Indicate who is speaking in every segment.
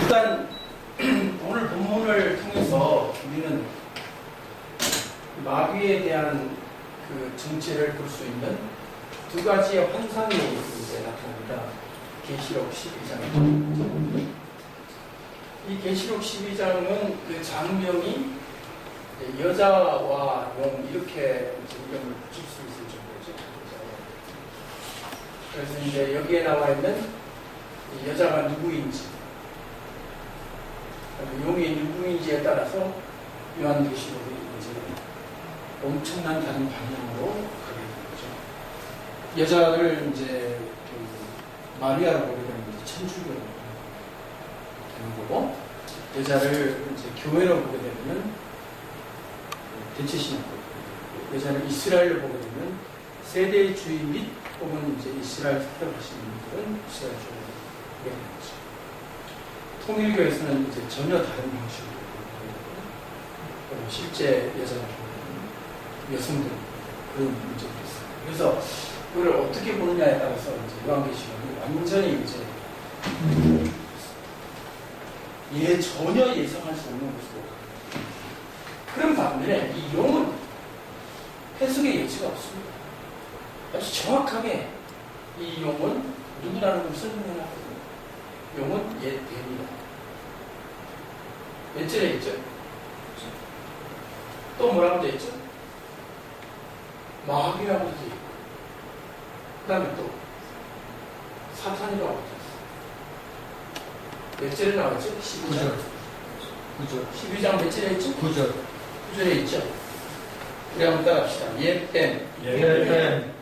Speaker 1: 일단 오늘 본문을 통해서 우리는 마귀에 대한 그 정체를 볼 수 있는 두 가지의 환상이 이제 나타납니다. 계시록 12장. 이 계시록 12장은 그 장면이 여자와 용 이렇게 이름을 붙일 수 있을 정도죠. 그래서 이제 여기에 나와 있는 여자가 누구인지, 용이 누구인지에 따라서 요한계시록이 이제 엄청난 다른 방향으로 가게 되는 거죠. 여자를 이제 그 마리아로 보게 되면 천주교로 되는 거고, 여자를 이제 교회로 보게 되면 대체신학교, 여자를 이스라엘로 보게 되면 세대주의 및 혹은 이제 이스라엘 사역하시는 분들은 이스라엘주의로 보게 되는 거죠. 통일교에서는 이제 전혀 다른 방식으로 보게 되고, 실제 여자를 보게 되면 여성들 그런 문제도 있어요. 그래서 그걸 어떻게 보느냐에 따라서 이제 요한계시록이 완전히 이제 전혀 예상할 수 없는 것으로. 그런 반면에 이 용은 해석의 여지가 없습니다. 아주 정확하게 이 용은 누구라는 걸 설명하거든요. 용은 옛 뱀이다. 몇 절에 있죠? 또 뭐라고 되어 있죠? 마귀라고 되어 있고, 그 다음에 또 사탄이라고 되어 있어요. 몇 절에 나왔죠? 12장. 9절. 12장 몇 절에 있죠? 9절. 9절에 있죠. 우리 한번 따라합시다. 옛뱀,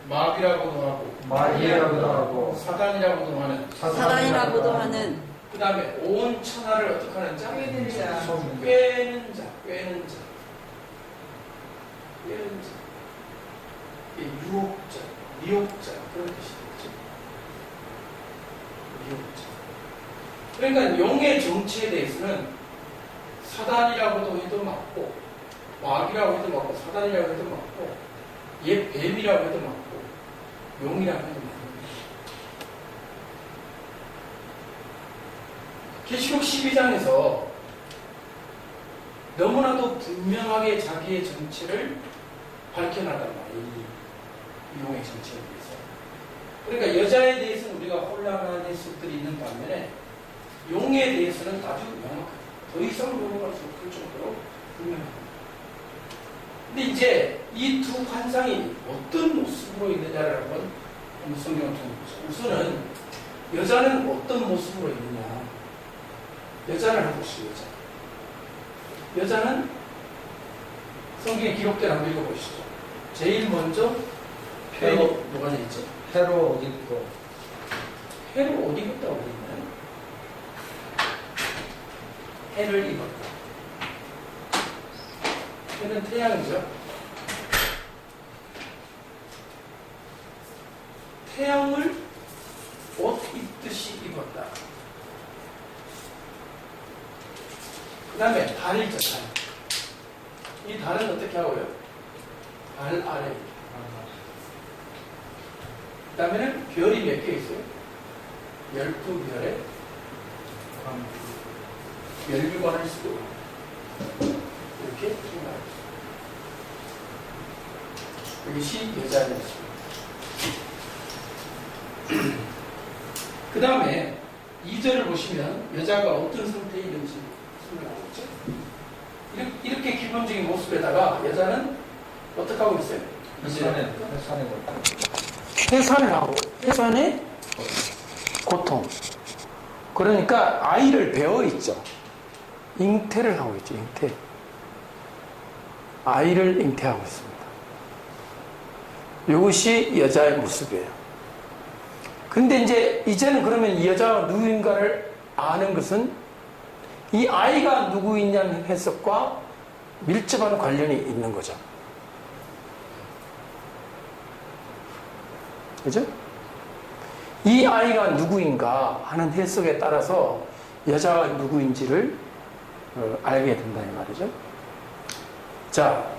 Speaker 1: 마귀라고도 하고, 사단이라고도 하는, 그 다음에 온 천하를 어떻게 하는 자? 꿰는 자. 유혹자, 미혹자, 그런 뜻이겠죠. 미혹자. 그러니까 용의 정체에 대해서는 사단이라고도 해도 맞고, 마귀라고 해도 맞고, 사단이라고 해도 맞고, 옛 뱀이라고 해도 맞고, 용이라고 해도 맞고. 계시록 12장에서 너무나도 분명하게 자기의 정체를 밝혀나간 말이에요. 이 용의 정체에 대해서. 그러니까 여자에 대해서는 우리가 혼란한 해석들이 있는 반면에 용에 대해서는 아주 명확하다. 더 이상 넘어갈 수 없을 정도로 분명합니다. 근데 이제 이 두 환상이 어떤 모습으로 있느냐를 한번 성경을 통해 보죠. 우선은 여자는 어떤 모습으로 있느냐. 여자를 한번 보시죠. 여자는 성경에 기록된 한번 읽어보시죠. 제일 먼저 표현이 뭐가 되어 있죠?
Speaker 2: 해로 옷 입고.
Speaker 1: 해를 옷 입었다고 되어 있나요? 해를 입었다. 해는 태양이죠. 태양을 옷 입듯이 입었다. 그 다음에 달이죠, 달. 이 달은 어떻게 하고요? 달 아래. 그 다음에는 별이 몇 개 있어요? 12별에 열비관을 쓰고 이렇게 생각합니다. 이것이 여자였습니다. 그 다음에 2절을 보시면 여자가 어떤 상태에 있는지 설명하고 있죠. 이렇게 기본적인 모습에다가 여자는 어떻게 하고 있어요? 해산을 하고, 해산의 고통. 그러니까 아이를 배어 있죠. 잉태를 하고 있죠. 잉태. 아이를 잉태하고 있습니다. 이것이 여자의 모습이에요. 근데 이제는 그러면 이 여자가 누구인가를 아는 것은 이 아이가 누구이냐는 해석과 밀접한 관련이 있는 거죠. 그죠? 이 아이가 누구인가 하는 해석에 따라서 여자가 누구인지를 알게 된다 이 말이죠. 자,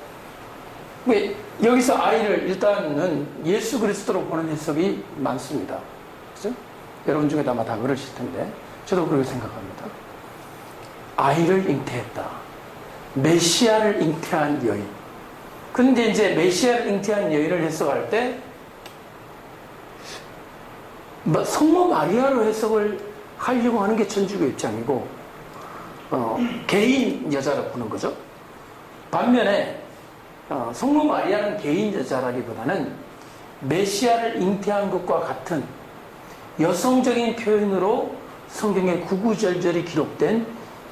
Speaker 1: 여기서 아이를 일단은 예수 그리스도로 보는 해석이 많습니다. 그죠? 여러분 중에도 아마 다 그러실 텐데 저도 그렇게 생각합니다. 아이를 잉태했다. 메시아를 잉태한 여인. 그런데 이제 메시아를 잉태한 여인을 해석할 때 성모 마리아로 해석을 하려고 하는 게 천주교 입장이고 개인 여자로 보는 거죠. 반면에 성모 마리아는 개인 여자라기보다는 메시아를 잉태한 것과 같은 여성적인 표현으로 성경에 구구절절히 기록된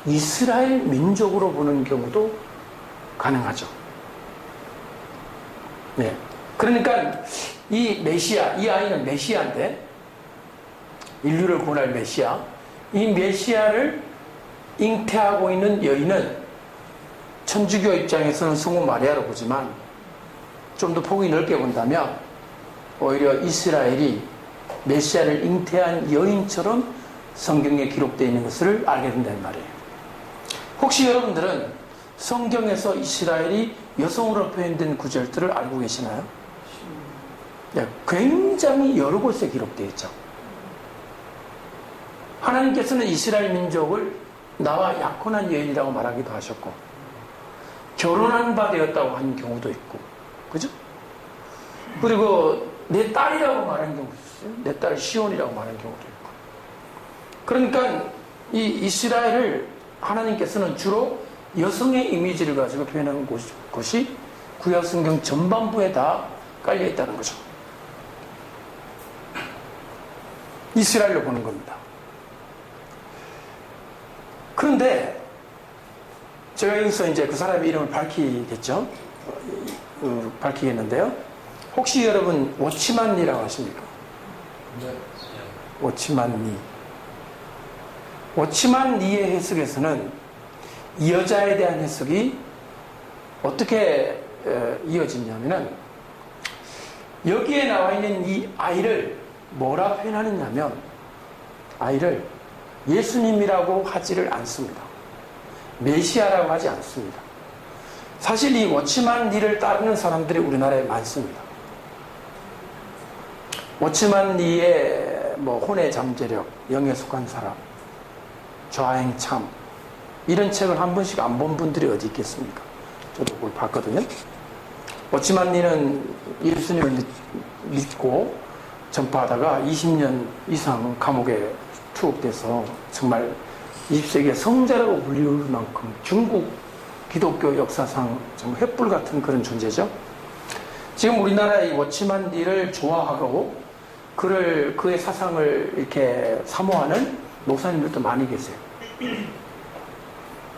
Speaker 1: 이스라엘 민족으로 보는 경우도 가능하죠. 네. 그러니까 이 메시아, 이 아이는 메시아인데, 인류를 구원할 메시아, 이 메시아를 잉태하고 있는 여인은 천주교 입장에서는 성모 마리아로 보지만 좀 더 폭이 넓게 본다면 오히려 이스라엘이 메시아를 잉태한 여인처럼 성경에 기록되어 있는 것을 알게 된다는 말이에요. 혹시 여러분들은 성경에서 이스라엘이 여성으로 표현된 구절들을 알고 계시나요? 네, 굉장히 여러 곳에 기록되어 있죠. 하나님께서는 이스라엘 민족을 나와 약혼한 여인이라고 말하기도 하셨고, 결혼한 바 되었다고 하는 경우도 있고, 그죠? 그리고 내 딸이라고 말하는 경우도 있어요. 내 딸 시온이라고 말하는 경우도 있고. 그러니까 이 이스라엘을 하나님께서는 주로 여성의 이미지를 가지고 표현하는 것이 구약 성경 전반부에 다 깔려 있다는 거죠. 이스라엘로 보는 겁니다. 그런데 제가 여기서 이제 그 사람의 이름을 밝히겠죠. 밝히겠는데요. 혹시 여러분 워치만니라고 하십니까?
Speaker 2: 네.
Speaker 1: 워치만니. 워치만니의 해석에서는 이 여자에 대한 해석이 어떻게 이어지냐면은 여기에 나와 있는 이 아이를 뭐라 표현하느냐면 아이를 예수님이라고 하지를 않습니다. 메시아라고 하지 않습니다. 사실 이 워치만니를 따르는 사람들이 우리나라에 많습니다. 워치만니의 혼의 잠재력, 영에 속한 사람, 좌행참 이런 책을 한 번씩 안 본 분들이 어디 있겠습니까? 저도 그걸 봤거든요. 워치만니는 예수님을 믿고 전파하다가 20년 이상 감옥에 투옥돼서 정말 20세기의 성자라고 불리울 만큼 중국 기독교 역사상 정말 횃불 같은 그런 존재죠. 지금 우리나라의 워치만니를 좋아하고 그의 사상을 이렇게 사모하는 목사님들도 많이 계세요.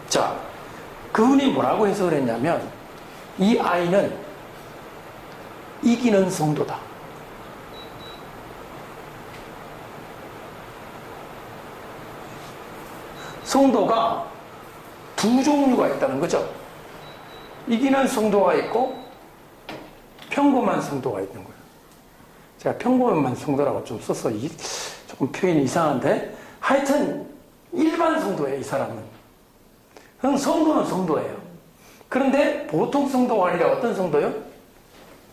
Speaker 1: 자, 그분이 뭐라고 해석을 했냐면 이 아이는 이기는 성도다. 성도가 두 종류가 있다는 거죠. 이기는 성도가 있고 평범한 성도가 있는 거예요. 제가 평범한 성도라고 좀 써서 조금 표현이 이상한데 하여튼 일반 성도예요. 이 사람은. 성도는 성도예요. 그런데 보통 성도가 아니라 어떤 성도요?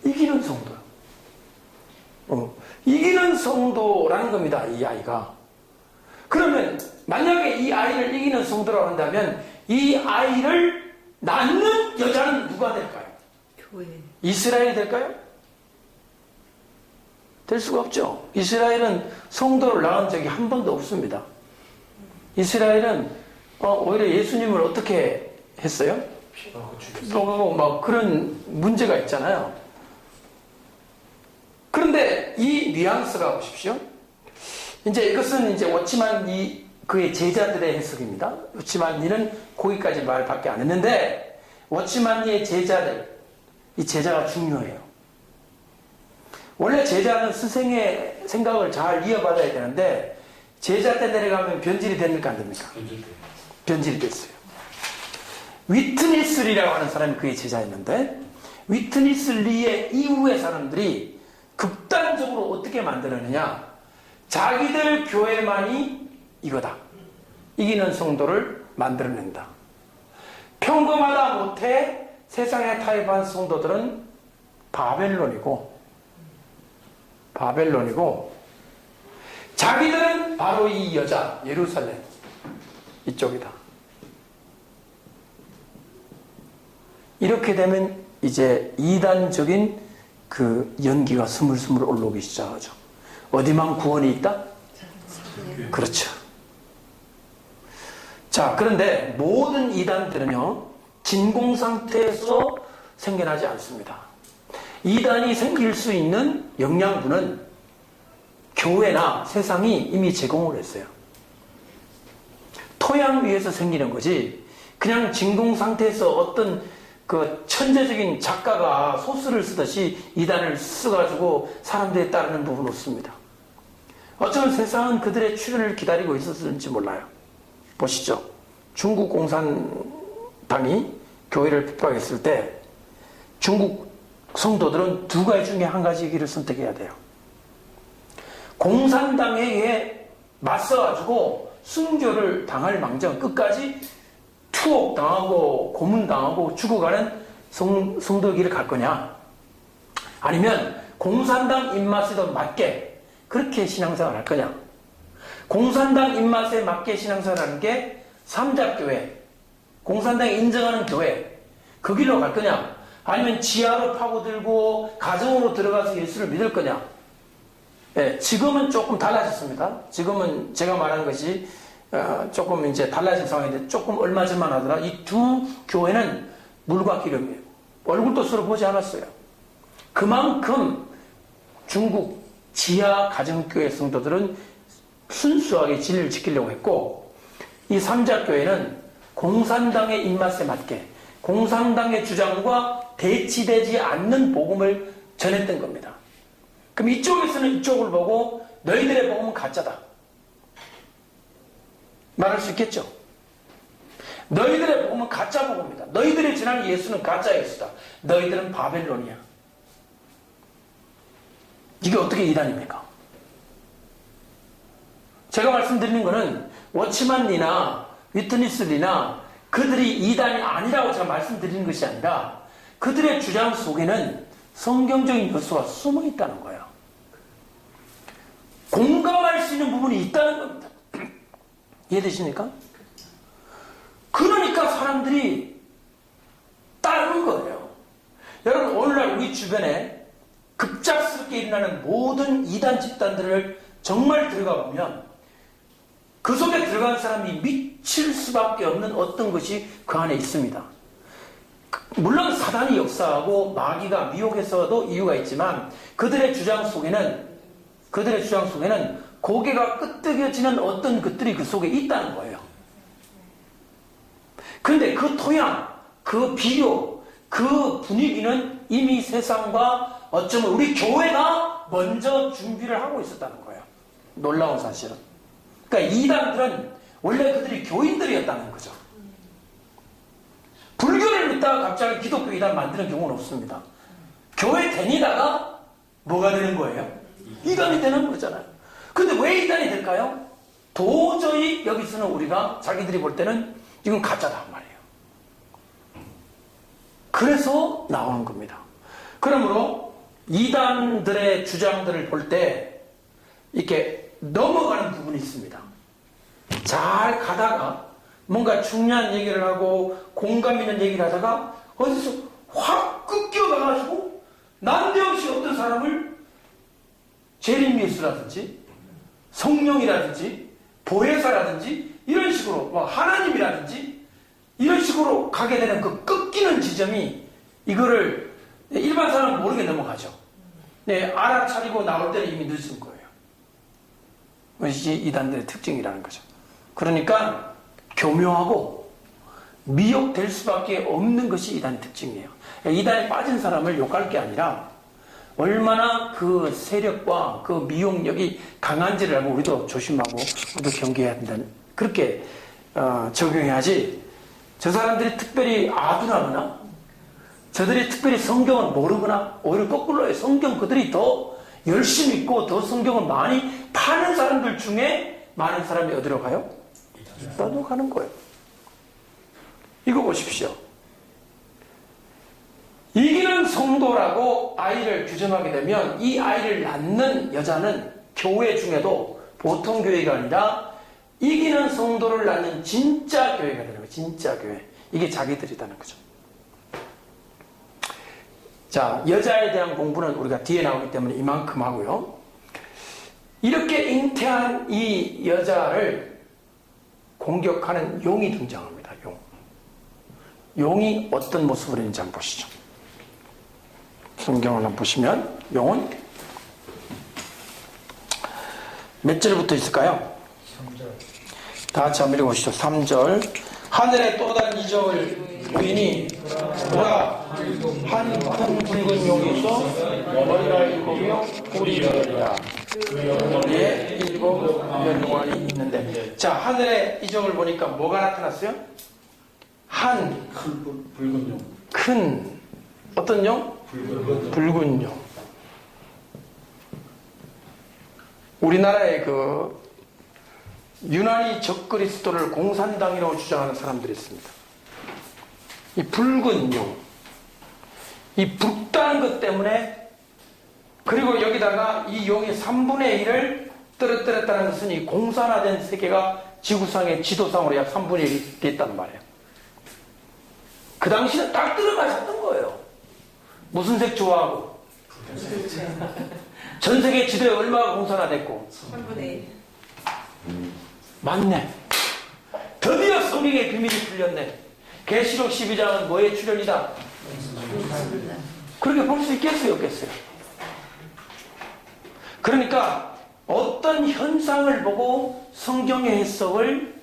Speaker 1: 이기는 성도요. 이기는 성도라는 겁니다. 이 아이가. 그러면 만약에 이 아이를 이기는 성도라고 한다면 이 아이를 낳는 여자는 누가 될까요?
Speaker 3: 교회.
Speaker 1: 이스라엘이 될까요? 될 수가 없죠. 이스라엘은 성도를 낳은 적이 한 번도 없습니다. 이스라엘은 오히려 예수님을 어떻게 했어요? 피도하고 막 그런 문제가 있잖아요. 그런데 이 뉘앙스가 보십시오. 이제 이것은 이제 워치만니 그의 제자들의 해석입니다. 워치만니는 거기까지 말밖에 안 했는데 워치만니의 제자들, 이 제자가 중요해요. 원래 제자는 스승의 생각을 잘 이어받아야 되는데 제자 때 내려가면 변질이 됩니까 안 됩니까? 변질이 됐어요. 위트니스리라고 하는 사람이 그의 제자였는데 위트니스리의 이후의 사람들이 극단적으로 어떻게 만들었느냐, 자기들 교회만이 이거다, 이기는 성도를 만들어낸다. 평범하다 못해 세상에 타협한 성도들은 바벨론이고 자기들은 바로 이 여자 예루살렘 이쪽이다.
Speaker 2: 이렇게 되면 이제 이단적인 그 연기가 스물스물 올라오기 시작하죠. 어디만 구원이 있다? 그렇죠. 자, 그런데 모든 이단들은요, 진공 상태에서 생겨나지 않습니다. 이단이 생길 수 있는 영양분은 교회나 세상이 이미 제공을 했어요. 토양 위에서 생기는 거지, 그냥 진공 상태에서 어떤 그 천재적인 작가가 소스를 쓰듯이 이단을 써가지고 사람들이 따르는 부분은 없습니다. 어쩌면 세상은 그들의 출현을 기다리고 있었을지 몰라요. 보시죠. 중국 공산당이 교회를 핍박했을 때 중국 성도들은 두 가지 중에 한 가지 길을 선택해야 돼요. 공산당에 맞서가지고 순교를 당할 망정 끝까지 투옥당하고 고문당하고 죽어가는 성도의 길을 갈 거냐, 아니면 공산당 입맛에 더 맞게 그렇게 신앙생활을 할 거냐. 공산당 입맛에 맞게 신앙생활하는 게 삼자교회, 공산당이 인정하는 교회, 그 길로 갈 거냐, 아니면 지하로 파고들고 가정으로 들어가서 예수를 믿을 거냐. 예, 지금은 조금 달라졌습니다. 지금은 제가 말한 것이 조금 이제 달라진 상황인데, 조금 얼마 전만 하더라 이 두 교회는 물과 기름이에요. 얼굴도 서로 보지 않았어요. 그만큼 중국 지하 가정교회 성도들은 순수하게 진리를 지키려고 했고, 이 삼자교회는 공산당의 입맛에 맞게 공산당의 주장과 대치되지 않는 복음을 전했던 겁니다. 그럼 이쪽에서는 이쪽을 보고 너희들의 복음은 가짜다 말할 수 있겠죠. 너희들의 복음은 가짜 복음이다. 너희들이 전하는 예수는 가짜 예수다. 너희들은 바벨론이야. 이게 어떻게 이단입니까? 제가 말씀드리는 것은 워치만 리나 위트니스 리나 그들이 이단이 아니라고 제가 말씀드리는 것이 아니라, 그들의 주장 속에는 성경적인 요소가 숨어 있다는 거예요. 공감할 수 있는 부분이 있다는 겁니다. 이해되십니까? 그러니까 사람들이 따르는 거예요. 여러분, 오늘날 우리 주변에 급작스럽게 일어나는 모든 이단 집단들을 정말 들어가 보면 그 속에 들어간 사람이 미칠 수밖에 없는 어떤 것이 그 안에 있습니다. 물론 사단이 역사하고 마귀가 미혹해서도 이유가 있지만, 그들의 주장 속에는 고개가 끄덕여지는 어떤 것들이 그 속에 있다는 거예요. 그런데 그 토양, 그 비교, 그 분위기는 이미 세상과 어쩌면 우리 교회가 먼저 준비를 하고 있었다는 거예요. 놀라운 사실은. 그러니까 이단들은 원래 그들이 교인들이었다는 거죠. 불교를 믿다가 갑자기 기독교 이단 만드는 경우는 없습니다. 교회 다니다가 뭐가 되는 거예요? 이단이 되는 거잖아요. 근데 왜 이단이 될까요? 도저히 여기서는 우리가 자기들이 볼 때는 이건 가짜다 말이에요. 그래서 나오는 겁니다. 그러므로 이단들의 주장들을 볼 때 이렇게 넘어가는 부분이 있습니다. 잘 가다가 뭔가 중요한 얘기를 하고 공감 있는 얘기를 하다가 어디서 확 꺾여가가지고 난데없이 어떤 사람을 재림예수라든지 성령이라든지 보혜사라든지 이런 식으로 하나님이라든지 이런 식으로 가게 되는 그 꺾이는 지점이, 이거를 일반 사람은 모르게 넘어가죠. 네, 알아차리고 나올 때는 이미 늦은 거예요. 그것이 이단들의 특징이라는 거죠. 그러니까 교묘하고 미혹될 수밖에 없는 것이 이단의 특징이에요. 이단에 빠진 사람을 욕할 게 아니라 얼마나 그 세력과 그 미혹력이 강한지를 알고 우리도 조심하고 우리도 경계해야 된다는, 그렇게 적용해야지. 저 사람들이 특별히 아둔하거나 저들이 특별히 성경을 모르거나 오히려 거꾸로요. 성경 그들이 더 열심히 읽고 더 성경을 많이 파는 사람들 중에 많은 사람이 어디로 가요? 이단으로 가는 거예요. 이거 보십시오. 이기는 성도라고 아이를 규정하게 되면 이 아이를 낳는 여자는 교회 중에도 보통 교회가 아니라 이기는 성도를 낳는 진짜 교회가 되는 거예요. 진짜 교회. 이게 자기들이라는 거죠. 자, 여자에 대한 공부는 우리가 뒤에 나오기 때문에 이만큼 하고요. 이렇게 잉태한 이 여자를 공격하는 용이 등장합니다. 용. 용이 어떤 모습을 했는지 한번 보시죠. 성경을 한번 보시면 용은 몇 절부터 있을까요?
Speaker 1: 3절.
Speaker 2: 다 같이 한번 읽어보시죠. 3절. 하늘에 또 다른 이적을 보이니 보라 한 큰 붉은 용이 있어 머리가 7이요 꼬리 8이라 그 머리에 7 면관이 있는데, 자, 하늘에 이적을 보니까 뭐가 나타났어요? 한
Speaker 1: 붉은 용.
Speaker 2: 큰 어떤 용? 붉은 용. 우리나라의 그 유난히 적그리스도를 공산당이라고 주장하는 사람들이 있습니다. 이 붉은 용, 이 붉다는 것 때문에, 그리고 여기다가 이 용의 3분의 1을 떨어뜨렸다는 것은 이 공산화된 세계가 지구상의 지도상으로 약 3분의 1이 됐단 말이에요. 그 당시는 딱 들어가셨던 거예요. 무슨 색 좋아하고? 전 세계 지도에 얼마나 공산화됐고?
Speaker 3: 3분의 1.
Speaker 2: 맞네. 드디어 성경의 비밀이 풀렸네. 계시록 12장은 뭐의 출현이다? 그렇게 볼 수 있겠어요, 없겠어요? 그러니까 어떤 현상을 보고 성경의 해석을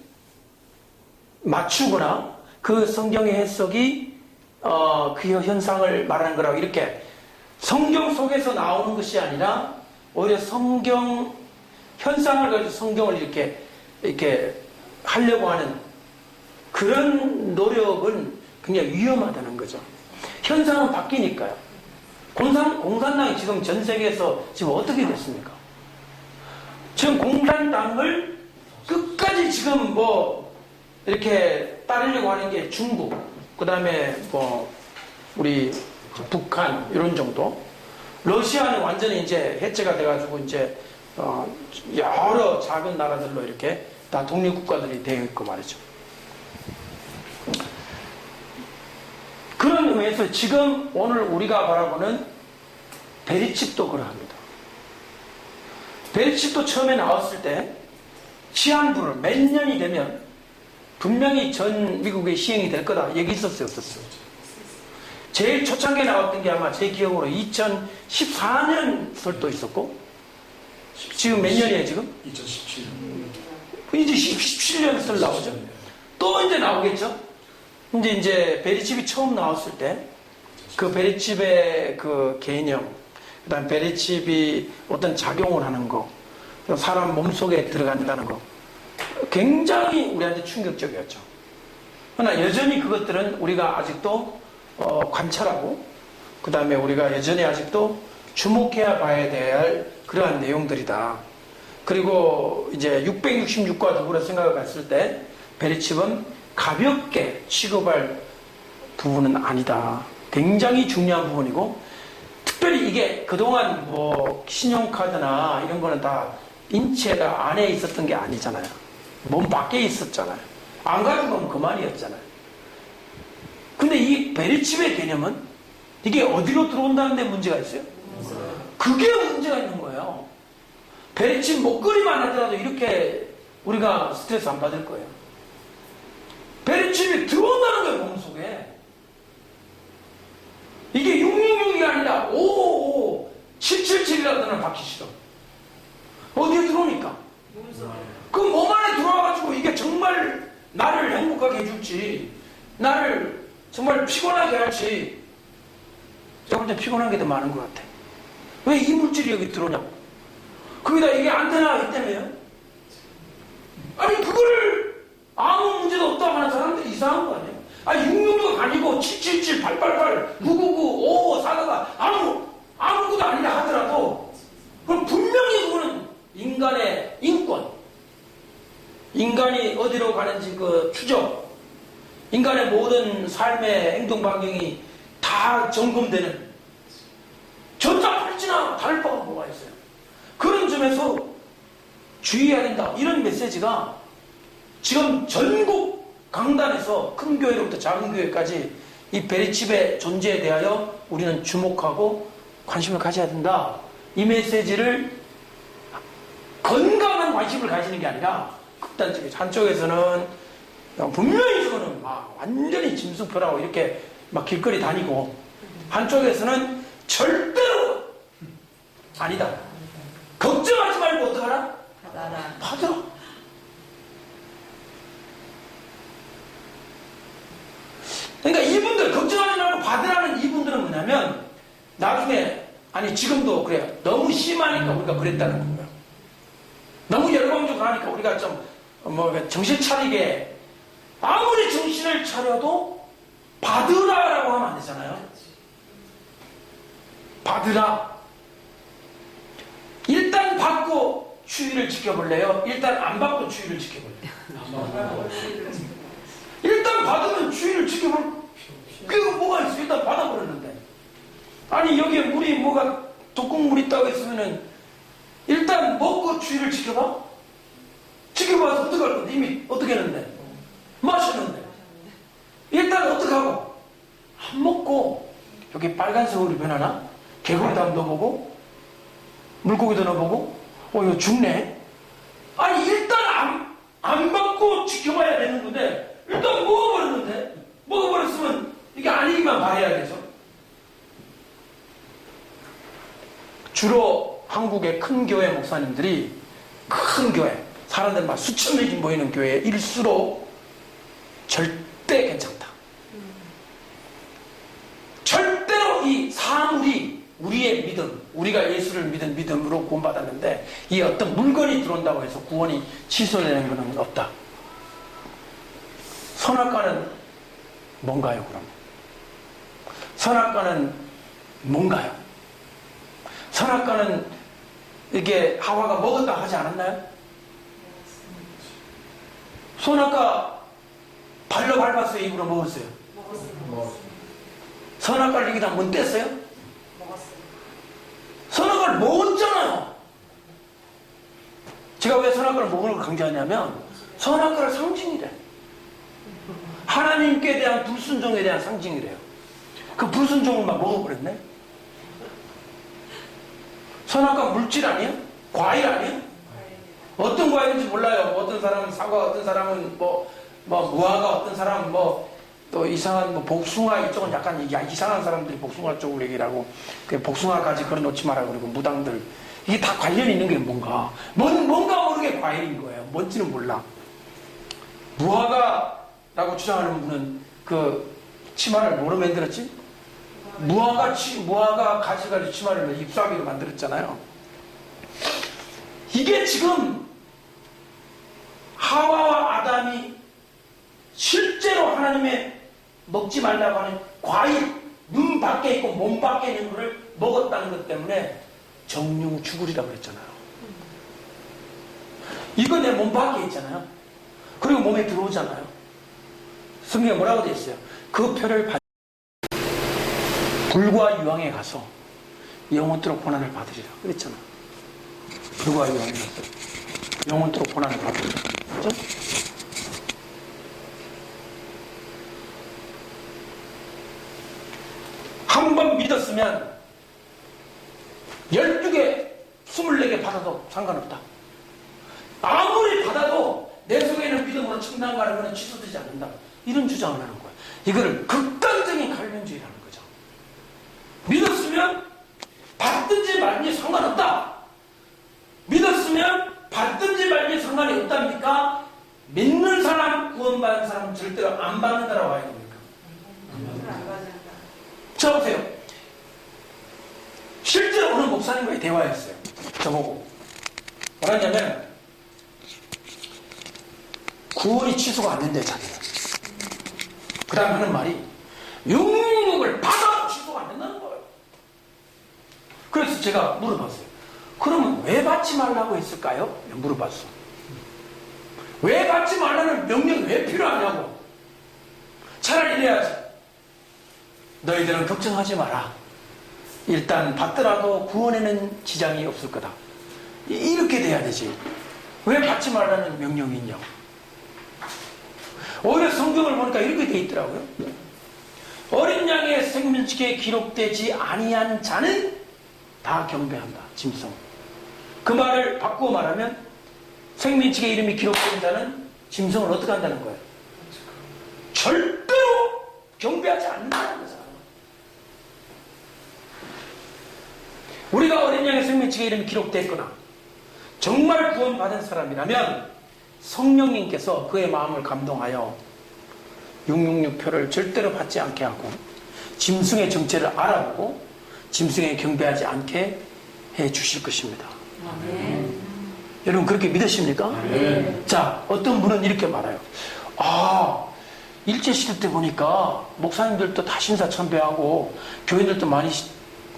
Speaker 2: 맞추거나 그 성경의 해석이 그 현상을 말하는 거라고, 이렇게 성경 속에서 나오는 것이 아니라 오히려 성경 현상을 가지고 성경을 이렇게 하려고 하는 그런 노력은 굉장히 위험하다는 거죠. 현상은 바뀌니까요. 공산당이 지금 전 세계에서 지금 어떻게 됐습니까? 지금 공산당을 끝까지 지금 뭐 이렇게 따르려고 하는 게 중국, 그 다음에 뭐 우리 북한 이런 정도. 러시아는 완전히 이제 해체가 돼가지고 이제 여러 작은 나라들로 이렇게 다 독립국가들이 되어 있고 말이죠. 그런 의미에서 지금 오늘 우리가 바라보는 베리칩도 그러합니다. 베리칩도 처음에 나왔을 때 시한부를 몇 년이 되면 분명히 전 미국에 시행이 될 거다 얘기 있었어요, 없었어요? 제일 초창기에 나왔던 게 아마 제 기억으로 2014년 설도 있었고, 지금 몇 년이에요 지금?
Speaker 1: 2017년.
Speaker 2: 이제 17년 설 나오죠. 또 이제 나오겠죠. 이제 베리칩이 처음 나왔을 때 그 베리칩의 그 개념, 그다음 베리칩이 어떤 작용을 하는 거, 사람 몸속에 들어간다는 거, 굉장히 우리한테 충격적이었죠. 그러나 여전히 그것들은 우리가 아직도 관찰하고, 그 다음에 우리가 여전히 아직도 주목해야 봐야 될 그러한 내용들이다. 그리고 이제 666과 더불어 생각을 했을 때 베리칩은 가볍게 취급할 부분은 아니다. 굉장히 중요한 부분이고, 특별히 이게 그동안 뭐 신용카드나 이런 거는 다 인체가 안에 있었던 게 아니잖아요. 몸 밖에 있었잖아요. 안 가지고는 그만이었잖아요. 근데 이 베리칩의 개념은 이게 어디로 들어온다는 데 문제가 있어요? 그게 문제가 있는 거예요. 베리칩 목걸이만 하더라도 이렇게 우리가 스트레스 안 받을 거예요. 베리칩이 들어온다는 거예요, 몸속에. 이게 666이 아니라 777이라도 받기 싫어. 어디에 들어오니까? 그 몸 안에 들어와가지고 이게 정말 나를 행복하게 해줄지, 나를 정말 피곤하게 할지. 제가 볼 때 피곤한 게 더 많은 것 같아. 왜 이 물질이 여기 들어오냐고. 거기다 이게 안테나가 있다며요? 아니 그걸 아무 문제도 없다고 하는 사람들이 이상한 거 아니에요? 아니 666가 아니고 777, 888, 999, 5544 아무것도 아니라 하더라도 그럼 분명히 그거는 인간의 인권, 인간이 어디로 가는지 그 추적, 인간의 모든 삶의 행동 반경이 다 점검되는, 전자팔찌나 다를 바가 뭐가 있어요. 그런 점에서 주의해야 된다. 이런 메시지가 지금 전국 강단에서 큰 교회로부터 작은 교회까지 이 베리칩의 존재에 대하여 우리는 주목하고 관심을 가져야 된다. 이 메시지를 건강한 관심을 가지는 게 아니라 극단적이죠. 한쪽에서는 분명히 저거는 막 완전히 짐승표라고 이렇게 막 길거리 다니고, 한쪽에서는 절대로 아니다. 걱정하지 말고 어떡하라? 받아라. 그러니까 이분들 걱정하지 말고 받으라는 이분들은 뭐냐면 나중에, 아니 지금도 그래요. 너무 심하니까 우리가 그랬다는 거예요. 너무 열광적으로 하니까 우리가 좀 정신 차리게, 아무리 정신을 차려도 받으라라고 하면 안 되잖아요. 받으라. 일단 받고 추위를 지켜볼래요? 일단 안 받고 추위를 지켜볼래요? 일단 받으면 추위를 지켜볼 그게 뭐가 있어? 일단 받아버렸는데, 아니 여기에 물이 뭐가 독극물 있다고 했으면은 일단 먹고 추위를 지켜봐? 지켜봐서 어떻게 할 건데? 이미 어떻게 했는데? 마셨는데. 일단 어떡하고? 안 먹고 여기 빨간색으로 변하나? 개구리도 한번 넣어보고 물고기도 넣어보고 이거 죽네? 아니 일단 안 받고 지켜봐야 되는 건데 일단 먹어버렸는데, 먹어버렸으면 이게 아니기만 바라야겠죠. 주로 한국의 큰 교회 목사님들이, 큰 교회, 사람들 막 수천 명이 모이는 교회일수록 절대 괜찮다. 절대로 이 사물이 우리의 믿음, 우리가 예수를 믿은 믿음으로 구원받았는데 이 어떤 물건이 들어온다고 해서 구원이 취소되는 것은 없다. 선악과는 뭔가요, 그럼? 선악과는 뭔가요? 선악과는 이게 하와가 먹었다 하지 않았나요? 선악과 발로 밟았어요? 입으로 먹었어요?
Speaker 3: 먹었어요.
Speaker 2: 선악과를 이기다 못 뗐어요?
Speaker 3: 먹었어요.
Speaker 2: 선악과를 먹었잖아요. 제가 왜 선악과를 먹는 걸 강조하냐면 선악과를 상징이래. 하나님께 대한 불순종에 대한 상징이래요. 그 불순종을 막 먹어버렸네. 선악과 물질 아니에요? 과일 아니에요? 어떤 과일인지 몰라요. 어떤 사람은 사과, 어떤 사람은 무화과, 어떤 사람은 또 이상한 복숭아, 이쪽은 약간 이상한 사람들이 복숭아 쪽을 얘기를 하고, 그 복숭아까지 걸어놓지 마라 그러고, 무당들. 이게 다 관련이 있는 게 뭔가 모르게 과일인 거예요. 뭔지는 몰라. 무화과라고 주장하는 분은 그 치마를 뭐로 만들었지? 무화과 가지가지고 치마를 잎사귀로 만들었잖아요. 이게 지금 하와와 아담이 실제로 하나님의 먹지 말라고 하는 과일, 눈 밖에 있고 몸 밖에 있는 것을 먹었다는 것 때문에 정령 죽으리라고 그랬잖아요. 이거 내 몸 밖에 있잖아요. 그리고 몸에 들어오잖아요. 성경에 뭐라고 되어 있어요? 그 표를 불과 유황에 가서 영원토록 고난을 받으리라 그랬잖아. 불과 유황에 가서 영원토록 고난을 받으리라. 그렇죠? 한 번 믿었으면 12개, 24개 받아도 상관없다. 아무리 받아도 내 속에 있는 믿음으로 천당 가는 것은 취소되지 않는다. 이런 주장을 하는 거예요. 이거를 극단적인 갈변주의라는 거죠. 믿었으면 받든지 말든지 상관없다. 믿었으면 받든지 말든지 상관이 없답니까? 믿는 사람, 구원받은 사람은 절대로 안 받는다라고 해야 됩니까? 자, 보세요. 실제로 어느 목사님과의 대화였어요. 저보고 뭐라냐면 구원이 취소가 안 된대, 자기는. 그 다음 하는 말이 용목을 받아도 취소가 안 된다는 거예요. 그래서 제가 물어봤어요. 그러면 왜 받지 말라고 했을까요? 물어봤어. 왜 받지 말라는 명령이 왜 필요하냐고. 차라리 이래야지. 너희들은 걱정하지 마라. 일단 받더라도 구원에는 지장이 없을 거다. 이렇게 돼야 되지. 왜 받지 말라는 명령이 있냐고. 오히려 성경을 보니까 이렇게 돼 있더라고요. 어린 양의 생명책에 기록되지 아니한 자는 다 경배한다. 짐승. 그 말을 바꾸어 말하면 생명책에 이름이 기록된 자는 짐승을 어떻게 한다는 거예요? 절대로 경배하지 않는다는 거죠. 우리가 어린 양의 생명책에 이름이 기록됐거나 정말 구원받은 사람이라면 성령님께서 그의 마음을 감동하여 666표를 절대로 받지 않게 하고 짐승의 정체를 알아보고 짐승에 경배하지 않게 해 주실 것입니다. 여러분 그렇게 믿으십니까? 자, 어떤 분은 이렇게 말해요. 일제시대 때 보니까 목사님들도 다 신사참배하고 교인들도 많이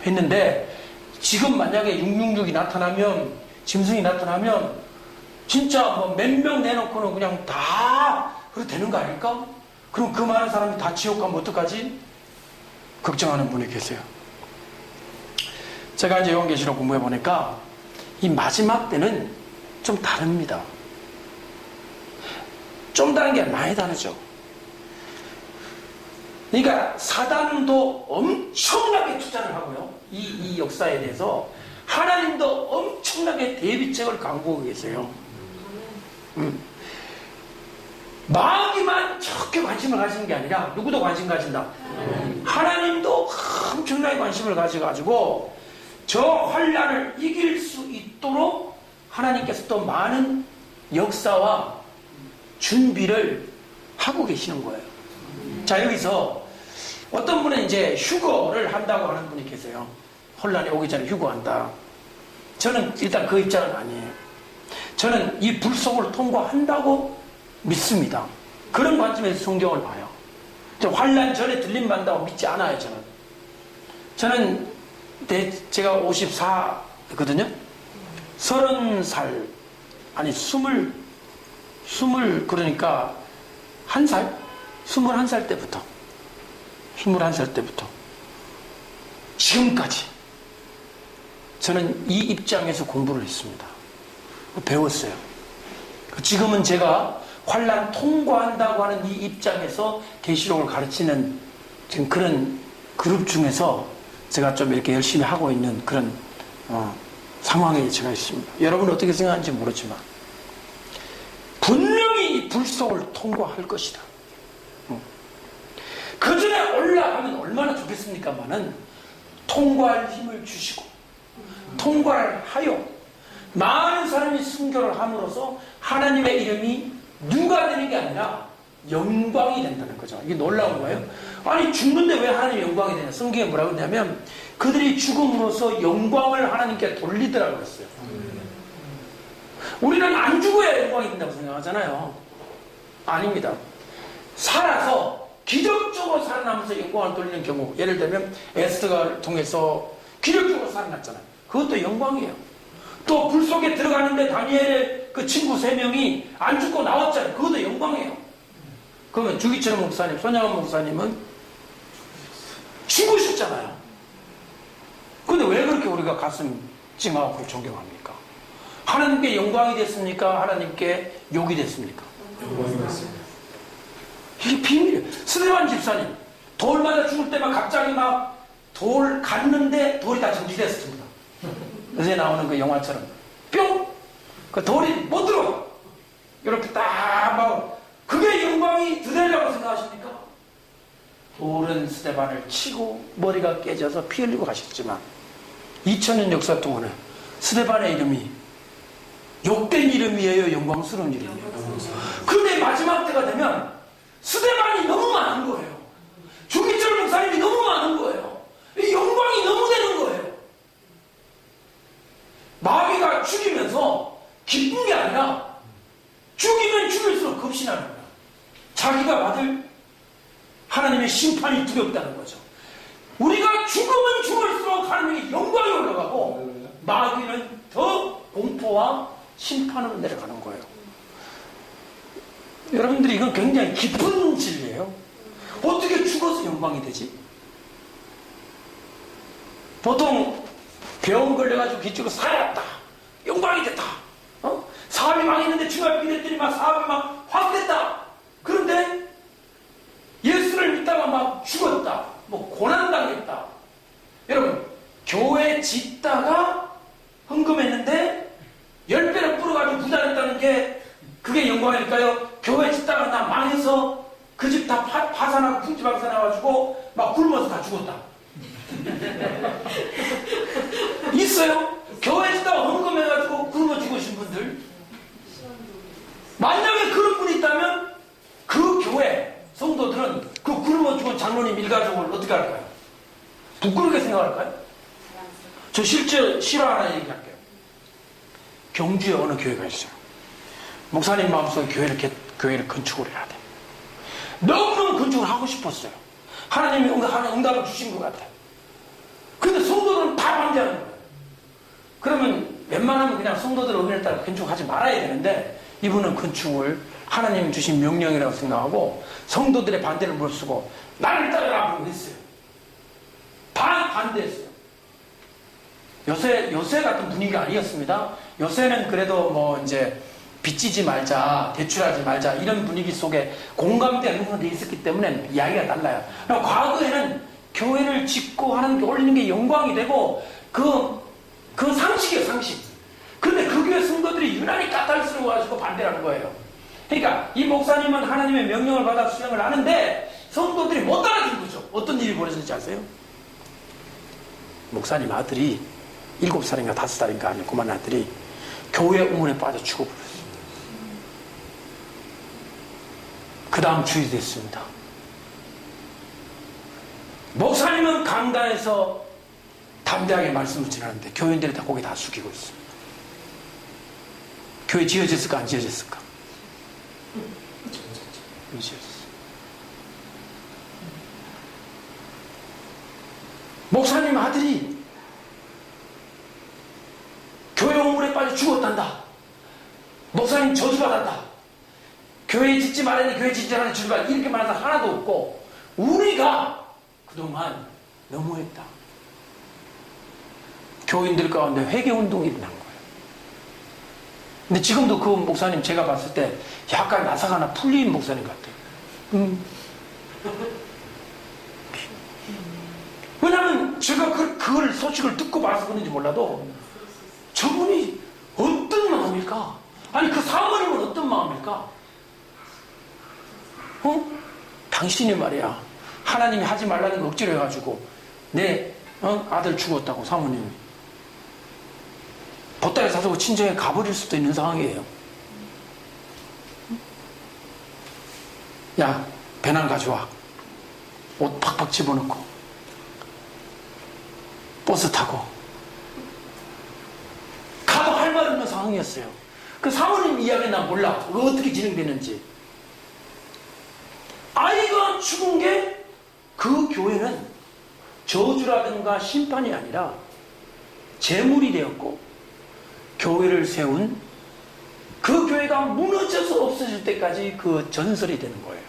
Speaker 2: 했는데 지금 만약에 666이 나타나면 짐승이 나타나면 진짜 뭐 몇 명 내놓고는 그냥 다 그렇게 되는 거 아닐까? 그럼 그 많은 사람이 다 지옥 가면 어떡하지? 걱정하는 분이 계세요. 제가 이제 요한계시록 공부해 보니까 이 마지막 때는 좀 다릅니다. 좀 다른 게 많이 다르죠. 그러니까 사단도 엄청나게 투자를 하고요. 이 역사에 대해서 하나님도 엄청나게 대비책을 강구하고 계세요. 마귀만 저렇게 관심을 가지는 게 아니라 누구도 관심 가진다. 하나님도 엄청나게 관심을 가져가지고 저 환난을 이길 수 있도록 하나님께서 또 많은 역사와 준비를 하고 계시는 거예요. 자, 여기서 어떤 분은 이제 휴거를 한다고 하는 분이 계세요. 혼란이 오기 전에 휴거한다. 저는 일단 그 입장은 아니에요. 저는 이 불 속을 통과한다고 믿습니다. 그런 관점에서 성경을 봐요. 환난 전에 들림받는다고 믿지 않아요. 저는 제가 54거든요. 30살 아니 20 그러니까 한 살? 21살 때부터 지금까지 저는 이 입장에서 공부를 했습니다. 배웠어요. 지금은 제가 환난 통과한다고 하는 이 입장에서 계시록을 가르치는 지금 그런 그룹 중에서 제가 좀 이렇게 열심히 하고 있는 그런 상황에 제가 있습니다. 여러분은 어떻게 생각하는지 모르지만 분명히 이 불속을 통과할 것이다. 그 전에 올라가면 얼마나 좋겠습니까만은 통과할 힘을 주시고 통과를 하여 많은 사람이 순교를 함으로써 하나님의 이름이 누가 되는 게 아니라 영광이 된다는 거죠. 이게 놀라운 거예요. 아니 죽는데 왜 하나님의 영광이 되냐. 성경에 뭐라고 했냐면 그들이 죽음으로써 영광을 하나님께 돌리더라고 했어요. 우리는 안 죽어야 영광이 된다고 생각하잖아요. 아닙니다. 살아서 기적적으로 살아나면서 영광을 돌리는 경우, 예를 들면 에스더를 통해서 기적적으로 살아났잖아요. 그것도 영광이에요. 또 불 속에 들어가는데 다니엘의 그 친구 3명이 안 죽고 나왔잖아요. 그것도 영광이에요. 그러면 주기철 목사님, 손양원 목사님은 죽으셨잖아요. 근데 왜 그렇게 우리가 가슴 찡하고 존경합니까? 하나님께 영광이 됐습니까? 하나님께 욕이 됐습니까?
Speaker 1: 영광이 됐습니다.
Speaker 2: 이게 비밀이에요. 스데반 집사님 돌 맞아 죽을 때만 갑자기 막 돌 갔는데 돌이 다 정지됐습니다. 요새 나오는 그 영화처럼 뿅! 그 돌이 못 들어가. 이렇게 딱 막 그게 영광이 드러내라고 생각하십니까? 돌은 스데반을 치고 머리가 깨져서 피 흘리고 가셨지만 2000년 역사 동안에 스데반의 이름이 욕된 이름이에요? 영광스러운 이름이에요? 근데 마지막 때가 되면 스데반이 너무 많은 거예요. 주기철 목사님이 너무 많은 거예요. 영광이 너무 되는 거예요. 마귀가 죽이면서 기쁜 게 아니라 죽이면 죽일수록 급신하는 거야. 자기가 받을 하나님의 심판이 두렵다는 거죠. 우리가 죽으면 죽을수록 하나님의 영광이 올라가고 마귀는 더 공포와 심판으로 내려가는 거예요. 여러분들이 이건 굉장히 깊은 진리예요. 어떻게 죽어서 영광이 되지? 보통 병 걸려가지고 기적으로 살았다. 영광이 됐다. 사업이 망했는데 주가 비랬더니 막 사업이 막 확 됐다. 그런데 예수를 믿다가 막 죽었다. 있어요? 교회 짓다가 나 망해서 그 집 다 파산하고 풍지박산해가지고 막 굶어서 다 죽었다. 있어요? 교회 짓다가 헌금해가지고 굶어 죽으신 분들. 만약에 그런 분이 있다면 그 교회 성도들은 그 굶어 죽은 장로님 일가족을 어떻게 할까요? 부끄럽게 생각할까요? 저 실제 실화 하나 얘기할게요. 경주에 어느 교회가 있어요. 목사님 마음속에 교회를 건축을 해야 돼. 너무너무 건축을 하고 싶었어요. 하나님이 응답을 주신 것 같아요. 근데 성도들은 다 반대하는 거예요. 그러면 웬만하면 그냥 성도들 의견에 따라 건축하지 말아야 되는데 이분은 건축을 하나님 주신 명령이라고 생각하고 성도들의 반대를 무릅쓰고 나를 따르라 그러고 했어요. 반대했어요. 요새 같은 분위기가 아니었습니다. 요새는 그래도 뭐 이제 빚지지 말자, 대출하지 말자 이런 분위기 속에 공감대가 형성되어 있었기 때문에 이야기가 달라요. 과거에는 교회를 짓고 하나님께 올리는 게 영광이 되고 그 상식이에요, 상식. 근데 그 교회 성도들이 유난히 까탈스러워가지고 반대를 하는 거예요. 그러니까 이 목사님은 하나님의 명령을 받아 수행을 하는데 성도들이 못 따라준 거죠. 어떤 일이 벌어졌는지 아세요? 목사님 아들이 7살인가 5살인가 하는 그만 아들이 교회 우물에 빠져 죽어버렸어요. 그 다음 주일이 됐습니다. 목사님은 강단에서 담대하게 말씀을 전하는데 교인들이 다 고개 다 숙이고 있습니다. 교회 지어졌을까 안 지어졌을까? 지어졌어요. 목사님 아들이 교회 우물에 빠져 죽었단다. 목사님 저주받았다. 교회 짓지 말라니 교회 짓지 말라니 저주받았다. 이렇게 말하는 사람 하나도 없고 우리가 그동안 너무했다. 교인들 가운데 회개운동이 일어난 거예요. 근데 지금도 그 목사님 제가 봤을 때 약간 나사가 하나 풀린 목사님 같아요. 왜냐하면 제가 그걸 소식을 듣고 봐서 그런지 몰라도 저분이 어떤 마음일까? 아니 그 사모님은 어떤 마음일까? 당신이 말이야 하나님이 하지 말라는 거 억지로 해가지고 내 아들 죽었다고 사모님이 보따리 사서 친정에 가버릴 수도 있는 상황이에요. 야 배낭 가져와. 옷 팍팍 집어넣고 버스 타고 가도 할 말 없는 상황이었어요. 그 사모님 이야기는 난 몰라. 그거 어떻게 진행되는지. 아이가 죽은 게 그 교회는 저주라든가 심판이 아니라 재물이 되었고 교회를 세운 그 교회가 무너져서 없어질 때까지 그 전설이 되는 거예요.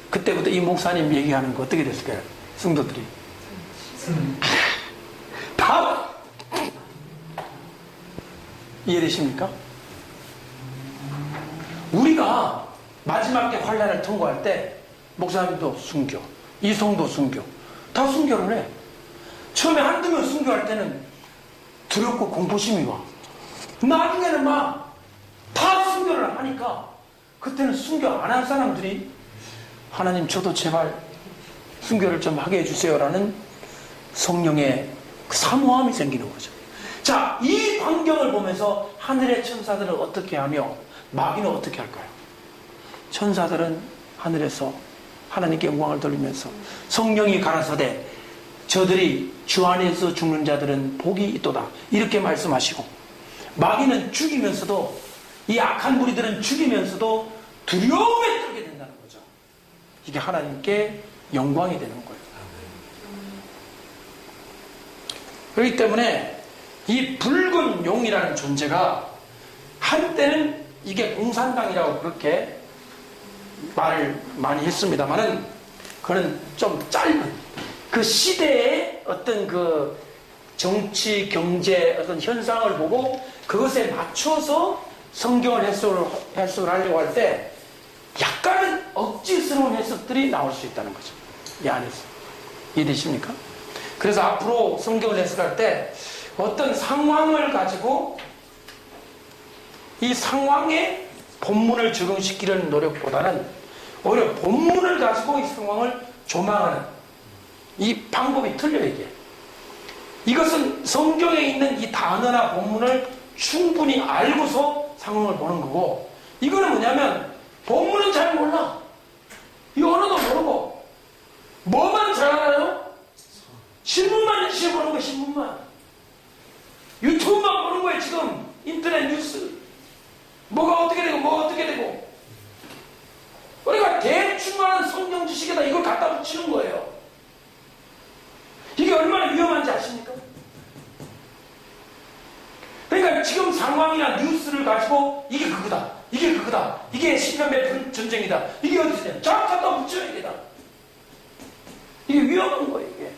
Speaker 2: 그때부터 이 목사님 얘기하는 거 어떻게 됐을까요? 성도들이 다 이해되십니까? 우리가 마지막 때 환난을 통과할 때 목사님도 순교, 이성도 순교, 다 순교를 해. 처음에 한두 명 순교할 때는 두렵고 공포심이 와. 나중에는 막 다 순교를 하니까 그때는 순교 안 한 사람들이 하나님 저도 제발 순교를 좀 하게 해주세요라는 성령의 그 사모함이 생기는 거죠. 자, 이 광경을 보면서 하늘의 천사들은 어떻게 하며 마귀는 어떻게 할까요? 천사들은 하늘에서 하나님께 영광을 돌리면서 성령이 가라사대 저들이 주 안에서 죽는 자들은 복이 있도다 이렇게 말씀하시고 마귀는 죽이면서도 이 악한 무리들은 죽이면서도 두려움에 떨게 된다는 거죠. 이게 하나님께 영광이 되는 거예요. 그렇기 때문에 이 붉은 용이라는 존재가 한때는 이게 공산당이라고 그렇게 말을 많이 했습니다만은 그는 좀 짧은 그 시대의 어떤 그 정치, 경제 어떤 현상을 보고 그것에 맞춰서 성경을 해석을 하려고 할 때 약간은 억지스러운 해석들이 나올 수 있다는 거죠. 이 안에서. 이해되십니까? 그래서 앞으로 성경을 해석할 때 어떤 상황을 가지고 이 상황에 본문을 적용시키려는 노력보다는 오히려 본문을 가지고 이 상황을 조망하는 이 방법이 틀려요, 이게. 이것은 성경에 있는 이 단어나 본문을 충분히 알고서 상황을 보는 거고, 이거는 뭐냐면 본문은 잘 몰라. 이 언어도 모르고 뭐만 잘 알아요? 신문만 열심히 보는 거야, 신문만. 유튜브만 보는 거예요, 지금. 인터넷 뉴스. 뭐가 어떻게 되고 뭐가 어떻게 되고. 우리가 대충 하는 성경 지식에다 이걸 갖다 붙이는 거예요. 이게 얼마나 위험한지 아십니까? 그러니까 지금 상황이나 뉴스를 가지고 이게 그거다, 이게 그거다, 이게 시편의 전쟁이다, 이게 어디서냐, 쫙 갖다 붙여야 되다. 이게 위험한 거예요, 이게.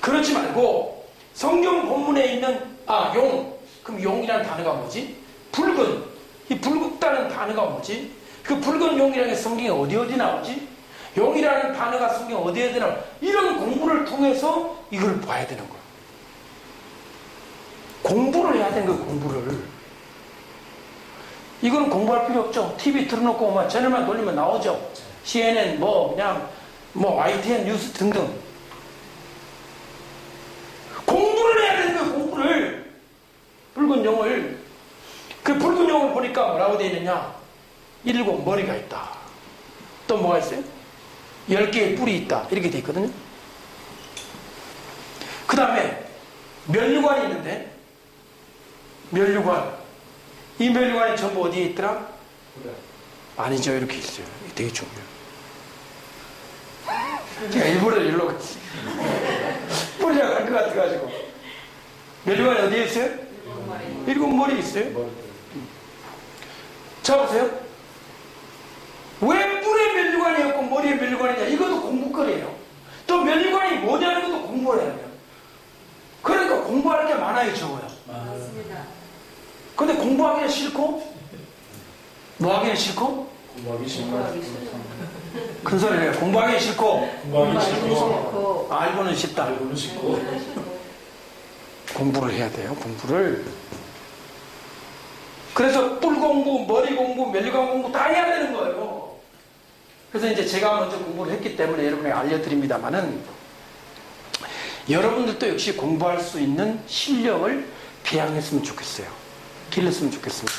Speaker 2: 그렇지 말고 성경 본문에 있는 용, 그럼 용이라는 단어가 뭐지? 붉은, 이 붉다는 단어가 뭐지? 그 붉은 용이라는 게 성경에 어디 나오지? 용이라는 단어가 성경에 어디 나오지? 이런 공부를 통해서 이걸 봐야 되는 거예요. 공부를 해야 되는 거예요, 공부를. 이건 공부할 필요 없죠. TV 틀어놓고 뭐 채널만 돌리면 나오죠. CNN 그냥 YTN 뉴스 등등. 공부를 해야 되는 거예요, 공부를. 붉은 용을. 그 붉은 용을 보니까 뭐라고 되어 있느냐? 7 머리가 있다. 또 뭐가 있어요? 10개의 뿔이 있다. 이렇게 되어 있거든요. 그 다음에 면류관이 있는데, 면류관. 이 면류관이 전부 어디에 있더라? 아니죠, 이렇게 있어요. 이게 되게 중요해요. 제가 일부러 일로 갔어요. 뿌리가 갈 것 같아가지고. 면류관이 어디에 있어요? 7 머리 있어요. 자, 보세요. 왜 뿔에 면류관이 없고 머리에 면류관이냐? 이것도 공부거리예요. 또 면류관이 뭐냐는 것도 공부를 해야 돼요. 그러니까 공부할 게 많아요, 적어요.
Speaker 3: 맞습니다.
Speaker 2: 근데 공부하기는 싫고, 뭐 하기는 싫고?
Speaker 4: 공부하기 싫고
Speaker 2: 큰 소리를 해요. 공부하기는 싫고,
Speaker 4: 공부하기 싫고
Speaker 2: 알고는 싶다.
Speaker 4: 알고는 싫고
Speaker 2: 공부를 해야 돼요, 공부를. 그래서 뿔 공부, 머리 공부, 면류관 공부 다 해야 되는 거예요. 그래서 이제 제가 먼저 공부를 했기 때문에 여러분에게 알려드립니다만은, 여러분들도 역시 공부할 수 있는 실력을 배양했으면 좋겠어요. 길렀으면 좋겠습니다.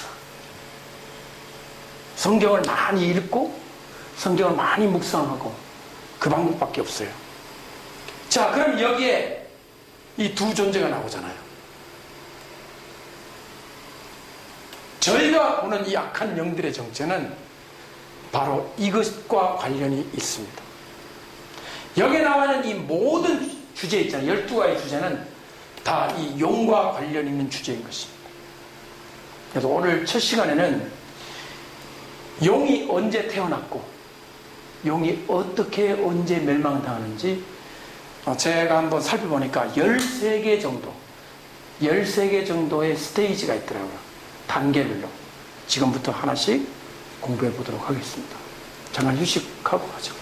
Speaker 2: 성경을 많이 읽고 성경을 많이 묵상하고, 그 방법밖에 없어요. 자, 그럼 여기에 이 두 존재가 나오잖아요. 저희가 보는 이 악한 영들의 정체는 바로 이것과 관련이 있습니다. 여기에 나와 있는 이 모든 주제 있잖아요. 12가지 주제는 다 이 용과 관련 있는 주제인 것입니다. 그래서 오늘 첫 시간에는 용이 언제 태어났고 용이 어떻게 언제 멸망당하는지 제가 한번 살펴보니까 13개 정도의 스테이지가 있더라고요. 단계별로. 지금부터 하나씩 공부해 보도록 하겠습니다. 잠깐 휴식하고 가죠.